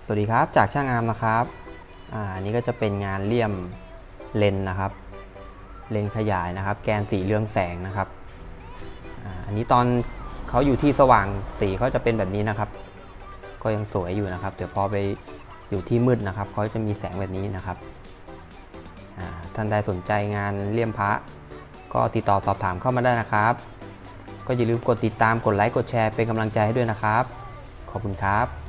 สวัสดีครับจากช่างอาร์มนะครับอันนี้ก็จะเป็นงานเลี่ยมเลนนะครับเลนขยายนะครับแกนสีเรืองแสงนะครับอันนี้ตอนเขาอยู่ที่สว่างสีเขาจะเป็นแบบนี้นะครับก็ยังสวยอยู่นะครับเดี๋ยวพอไปอยู่ที่มืดนะครับเขาจะมีแสงแบบนี้นะครับท่านใดสนใจงานเลี่ยมพระก็ติดต่อสอบถามเข้ามาได้นะครับก็อย่าลืมกดติดตามกดไลค์กดแชร์เป็นกำลังใจให้ด้วยนะครับขอบคุณครับ